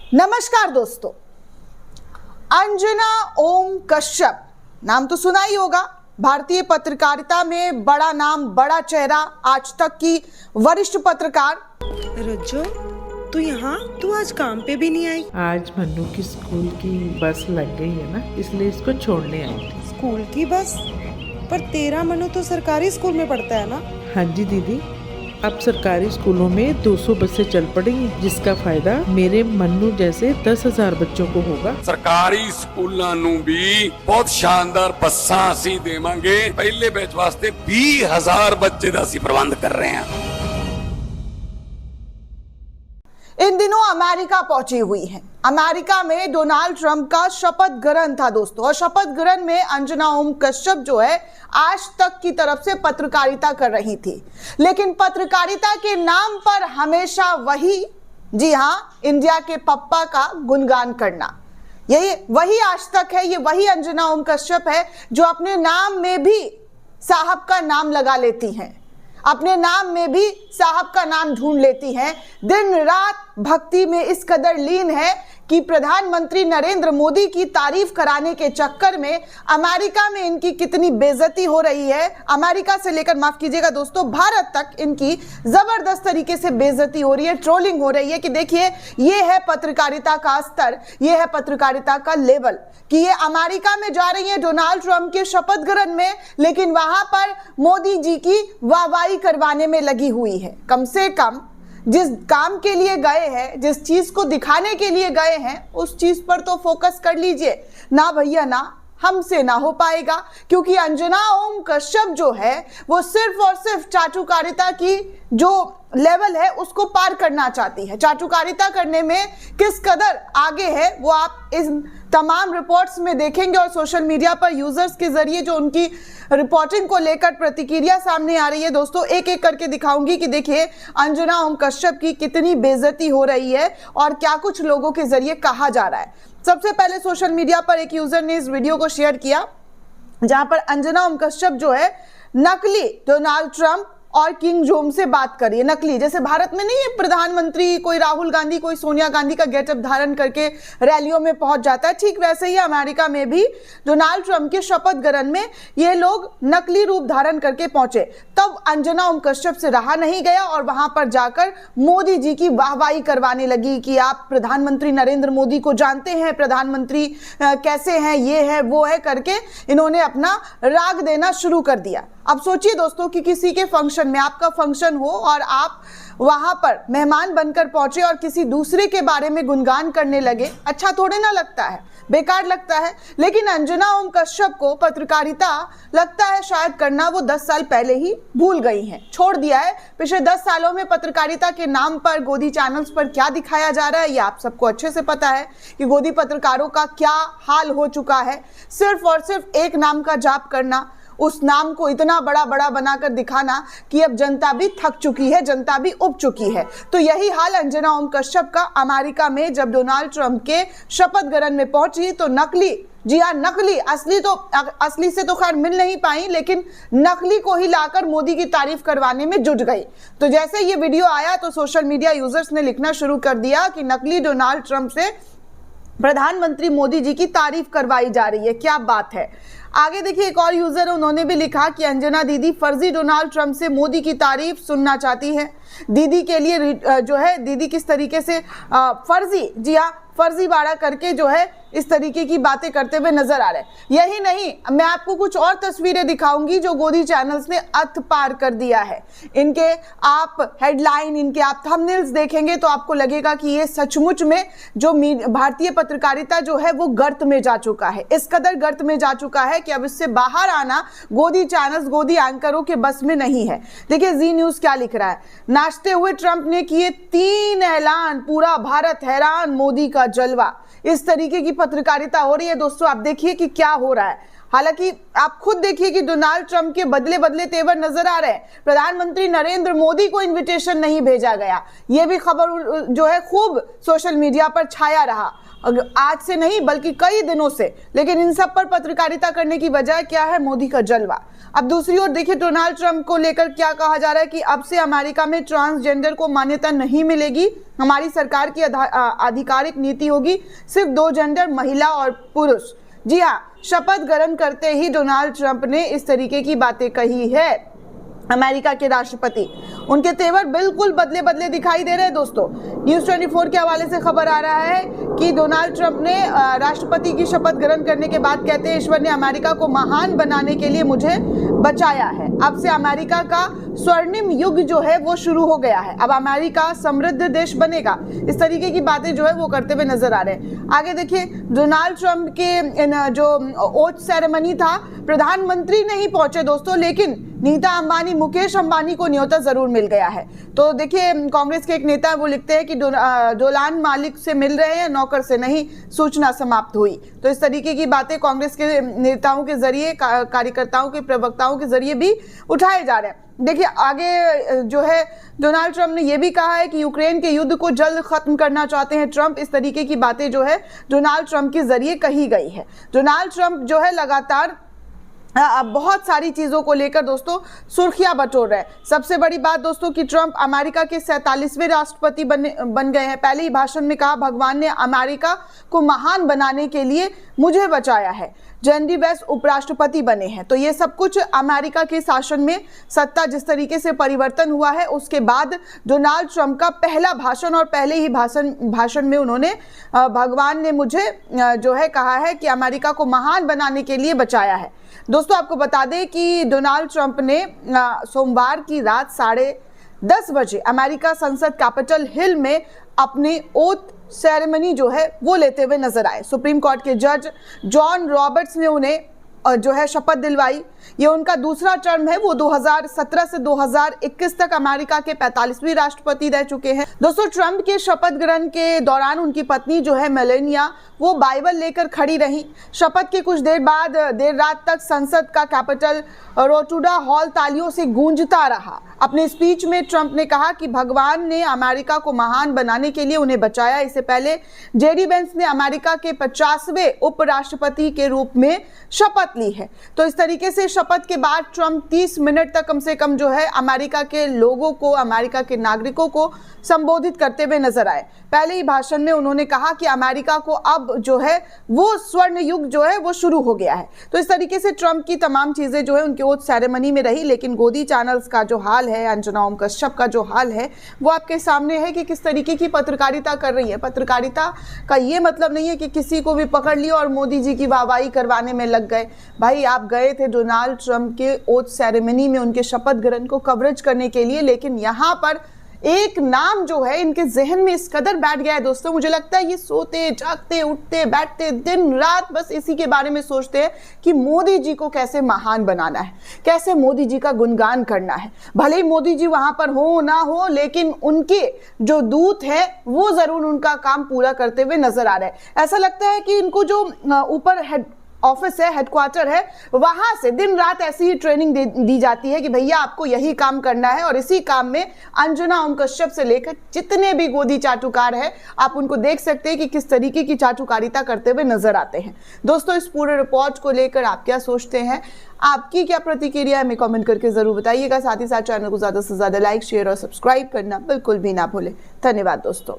नमस्कार दोस्तों, अंजना ओम कश्यप नाम तो सुना ही होगा। भारतीय पत्रकारिता में बड़ा नाम, बड़ा चेहरा, आज तक की वरिष्ठ पत्रकार। रज्जो, तू आज काम पे भी नहीं आई? आज मन्नू की स्कूल की बस लग गई है ना, इसलिए इसको छोड़ने आई थी। स्कूल की बस? पर तेरा मन्नू तो सरकारी स्कूल में पढ़ता है ना? हाँ जी दीदी, अब सरकारी स्कूलों में 200 बसें चल पड़ेंगी, जिसका फायदा मेरे मन्नू जैसे 10,000 बच्चों को होगा। सरकारी स्कूलों नू भी बहुत शानदार बसां असीं देवांगे। पहले बैच वास्ते 20,000 बच्चे दा असीं प्रबंध कर रहे हैं। इन दिनों अमेरिका पहुंची हुई है। अमेरिका में डोनाल्ड ट्रंप का शपथ ग्रहण था दोस्तों, और शपथ ग्रहण में अंजना ओम कश्यप जो है आज तक की तरफ से पत्रकारिता कर रही थी। लेकिन पत्रकारिता के नाम पर हमेशा वही, जी हाँ, इंडिया के पप्पा का गुणगान करना, यही वही आज तक है। ये वही अंजना ओम कश्यप है जो अपने नाम में भी साहब का नाम लगा लेती हैं, अपने नाम में भी साहब का नाम ढूंढ लेती हैं। दिन रात भक्ति में इस कदर लीन है कि प्रधानमंत्री नरेंद्र मोदी की तारीफ कराने के चक्कर में अमेरिका में इनकी कितनी बेइज्जती हो रही है। अमेरिका से लेकर, माफ कीजिएगा दोस्तों, भारत तक इनकी जबरदस्त तरीके से बेइज्जती हो रही है, ट्रोलिंग हो रही है कि देखिए ये है पत्रकारिता का स्तर, ये है पत्रकारिता का लेवल, कि ये अमेरिका में जा रही है डोनाल्ड ट्रंप के शपथ ग्रहण में, लेकिन वहां पर मोदी जी की वाहवाही करवाने में लगी हुई है। कम से कम जिस काम के लिए गए हैं, जिस चीज को दिखाने के लिए गए हैं, उस चीज पर तो फोकस कर लीजिए ना भैया ना, हमसे ना हो पाएगा। क्योंकि अंजना ओम कश्यप जो है वो सिर्फ और सिर्फ चाटुकारिता की जो लेवल है उसको पार करना चाहती है। चाटुकारिता करने में किस कदर आगे है वो आप इस तमाम रिपोर्ट्स में देखेंगे, और सोशल मीडिया पर यूजर्स के जरिए जो उनकी रिपोर्टिंग को लेकर प्रतिक्रिया सामने आ रही है दोस्तों, एक एक करके दिखाऊंगी कि देखिए अंजना ओम कश्यप की कितनी बेइज्जती हो रही है और क्या कुछ लोगों के जरिए कहा जा रहा है। सबसे पहले सोशल मीडिया पर एक यूजर ने इस वीडियो को शेयर किया जहां पर अंजना ओम कश्यप जो है नकली डोनाल्ड ट्रंप और किंग जोम से बात करिए। नकली, जैसे भारत में नहीं है प्रधानमंत्री कोई राहुल गांधी, कोई सोनिया गांधी का गेटअप धारण करके रैलियों में पहुंच जाता है, ठीक वैसे ही अमेरिका में भी डोनाल्ड ट्रंप के शपथ ग्रहण में ये लोग नकली रूप धारण करके पहुंचे। तब अंजना ओम कश्यप से रहा नहीं गया और वहां पर जाकर मोदी जी की वाहवाही करवाने लगी कि आप प्रधानमंत्री नरेंद्र मोदी को जानते हैं, प्रधानमंत्री कैसे हैं, ये है वो है करके इन्होंने अपना राग देना शुरू कर दिया। अब सोचिए दोस्तों कि किसी के फंक्शन में, आपका फंक्शन हो और आप वहां पर मेहमान बनकर पहुंचे और किसी दूसरे के बारे में गुणगान करने लगे, अच्छा थोड़े ना लगता है, बेकार लगता है। लेकिन अंजना ओम कश्यप को पत्रकारिता लगता है शायद करना वो 10 साल पहले ही भूल गई हैं, छोड़ दिया है। पिछले 10 सालों में पत्रकारिता के नाम पर गोदी चैनल्स पर क्या दिखाया जा रहा है ये आप सबको अच्छे से पता है कि गोदी पत्रकारों का क्या हाल हो चुका है। सिर्फ और सिर्फ एक नाम का जाप करना, उस नाम को इतना बड़ा बड़ा बनाकर दिखाना कि अब जनता भी थक चुकी है, जनता भी उब चुकी है। तो यही हाल अंजना ओम कश्यप का अमेरिका में जब डोनाल्ड ट्रंप के शपथ ग्रहण में पहुंची तो नकली, जी हाँ नकली, असली से तो खैर मिल नहीं पाई, लेकिन नकली को ही लाकर मोदी की तारीफ करवाने में जुट गई। तो जैसे ये वीडियो आया तो सोशल मीडिया यूजर्स ने लिखना शुरू कर दिया कि नकली डोनाल्ड ट्रंप से प्रधानमंत्री मोदी जी की तारीफ करवाई जा रही है, क्या बात है। आगे देखिए एक और यूजर है, उन्होंने भी लिखा कि अंजना दीदी फर्जी डोनाल्ड ट्रंप से मोदी की तारीफ सुनना चाहती है। दीदी के लिए जो है, दीदी किस तरीके से फर्जी, जी हाँ फर्जीवाड़ा करके जो है इस तरीके की बातें करते हुए नजर आ रहे हैं। यही नहीं, मैं आपको कुछ और तस्वीरें दिखाऊंगी जो गोदी चैनल्स ने अत पार कर दिया है। इनके आप हेडलाइन, इनके आप थंबनेल्स देखेंगे तो आपको लगेगा कि ये सचमुच में जो भारतीय पत्रकारिता जो है वो गर्त में जा चुका है, इस कदर गर्त में जा चुका है कि अब इससे बाहर आना गोदी चैनल्स, गोदी एंकरों के बस में नहीं है। देखिए जी न्यूज क्या लिख रहा है, नाचते हुए ट्रंप ने किए 3 ऐलान, पूरा भारत हैरान, मोदी का जलवा। इस तरीके की पत्रकारिता हो रही है दोस्तों। आप देखिए कि क्या हो रहा है। हालांकि आप खुद देखिए कि डोनाल्ड ट्रंप के बदले बदले तेवर नजर आ रहे हैं। प्रधानमंत्री नरेंद्र मोदी को इनविटेशन नहीं भेजा गया, यह भी खबर जो है खूब सोशल मीडिया पर छाया रहा। आज से नहीं बल्कि कई दिनों से, लेकिन इन सब पर पत्रकारिता करने की वजह क्या है? मोदी का जलवा। अब दूसरी ओर देखिए डोनाल्ड ट्रंप को लेकर क्या कहा जा रहा है कि अब से अमेरिका में ट्रांसजेंडर को मान्यता नहीं मिलेगी, हमारी सरकार की आधिकारिक नीति होगी सिर्फ 2 जेंडर, महिला और पुरुष। जी हाँ, शपथ ग्रहण करते ही डोनाल्ड ट्रंप ने इस तरीके की बातें कही है। अमेरिका के राष्ट्रपति, उनके तेवर बिल्कुल बदले बदले दिखाई दे रहे हैं दोस्तों। न्यूज़ 24 के हवाले से खबर आ रहा है कि डोनाल्ड ट्रंप ने राष्ट्रपति की शपथ ग्रहण करने के बाद कहते हैं, ईश्वर ने अमेरिका को महान बनाने के लिए मुझे बचाया है। अब से अमेरिका का स्वर्णिम युग जो है वो शुरू हो गया है। अब अमेरिका समृद्ध देश बनेगा। इस तरीके की बातें जो है वो करते हुए नजर आ रहे हैं। आगे देखिए डोनाल्ड ट्रंप के जो ओथ सेरेमनी था, प्रधानमंत्री नहीं पहुंचे दोस्तों, लेकिन नीता अंबानी, मुकेश अंबानी को न्योता जरूर मिल गया है। तो देखिए कांग्रेस के एक नेता वो लिखते हैं कि डोलान मालिक से मिल रहे हैं, नौकर से नहीं, सूचना समाप्त हुई। तो इस तरीके की बातें कांग्रेस के नेताओं के जरिए, कार्यकर्ताओं के प्रवक्ताओं के जरिए भी उठाए जा रहे हैं। देखिए आगे जो है डोनाल्ड ट्रंप ने यह भी कहा है कि यूक्रेन के युद्ध को जल्द खत्म करना चाहते हैं ट्रंप। इस तरीके की बातें जो है डोनाल्ड ट्रंप के जरिए कही गई है। डोनाल्ड ट्रंप जो है लगातार अब बहुत सारी चीजों को लेकर दोस्तों सुर्खियां बटोर रहे हैं। सबसे बड़ी बात दोस्तों कि ट्रंप अमेरिका के 47वें राष्ट्रपति बन गए हैं। पहले ही भाषण में कहा, भगवान ने अमेरिका को महान बनाने के लिए मुझे बचाया है। जेडी वेंस उपराष्ट्रपति बने हैं। तो ये सब कुछ अमेरिका के शासन में सत्ता जिस तरीके से परिवर्तन हुआ है उसके बाद डोनाल्ड ट्रंप का पहला भाषण, और पहले ही भाषण में उन्होंने भगवान ने मुझे जो है कहा है कि अमेरिका को महान बनाने के लिए बचाया है। दोस्तों आपको बता दें कि डोनाल्ड ट्रंप ने सोमवार की रात 10:30 बजे अमेरिका संसद कैपिटल हिल में अपनी ओथ सेरेमनी जो है वो लेते हुए नजर आए। सुप्रीम कोर्ट के जज जॉन रॉबर्ट्स ने उन्हें जो है शपथ दिलवाई। ये उनका दूसरा टर्म है। वो 2017 से 2021 तक अमेरिका के 45वें राष्ट्रपति रह चुके हैं। दोस्तों ट्रंप के शपथ ग्रहण के दौरान उनकी पत्नी जो है मेलानिया, वो बाइबल लेकर खड़ी रही। शपथ के कुछ देर बाद देर रात तक संसद का कैपिटल रोटुडा हॉल तालियों से गूंजता रहा। अपने स्पीच में ट्रंप ने कहा कि भगवान ने अमेरिका को महान बनाने के लिए उन्हें बचाया। इससे पहले जेडी वेंस ने अमेरिका के 50वें उपराष्ट्रपति के रूप में शपथ ली है। तो इस तरीके से शपथ के बाद ट्रंप 30 मिनट तक कम से कम जो है अमेरिका के लोगों को, अमेरिका के नागरिकों को संबोधित करते हुए नजर आए। पहले ही भाषण में उन्होंने कहा कि अमेरिका को अब जो है वो स्वर्ण युग जो है वो शुरू हो गया है। तो इस तरीके से ट्रंप की तमाम चीजें जो है उनके ओथ सेरेमनी में रही। लेकिन गोदी चैनल्स का जो हाल है, अंजना ओम कश्यप का जो हाल है, वो आपके सामने है कि किस तरीके की पत्रकारिता कर रही है। पत्रकारिता का ये मतलब नहीं है कि किसी को भी पकड़ लिया और मोदी जी की वाहवाही करवाने में लग गए। भाई आप गए थे डोनाल्ड ट्रंप के ओथ सेरेमनी में उनके शपथ ग्रहण को कवरेज करने के लिए, लेकिन यहाँ पर एक नाम जो है इनके जहन में इस कदर बैठ गया है दोस्तों, मुझे लगता है ये सोते जागते उठते बैठते दिन रात बस इसी के बारे में सोचते हैं कि मोदी जी को कैसे महान बनाना है, कैसे मोदी जी का गुणगान करना है। भले ही मोदी जी वहां पर हो ना हो, लेकिन उनके जो दूत है वो जरूर उनका काम पूरा करते हुए नजर आ रहे हैं। ऐसा लगता है कि इनको जो ऊपर हेड ऑफिस है, हेडक्वार्टर है, वहां से दिन रात ऐसी ही ट्रेनिंग दी जाती है कि भैया आपको यही काम करना है। और इसी काम में अंजना ओम कश्यप से लेकर जितने भी गोदी चाटुकार है आप उनको देख सकते हैं कि किस तरीके की चाटुकारिता करते हुए नजर आते हैं। दोस्तों इस पूरे रिपोर्ट को लेकर आप क्या सोचते हैं, आपकी क्या प्रतिक्रिया है, हमें कमेंट करके जरूर बताइएगा। साथ ही साथ चैनल को ज्यादा से ज्यादा लाइक, शेयर और सब्सक्राइब करना बिल्कुल भी ना भूलें। धन्यवाद दोस्तों।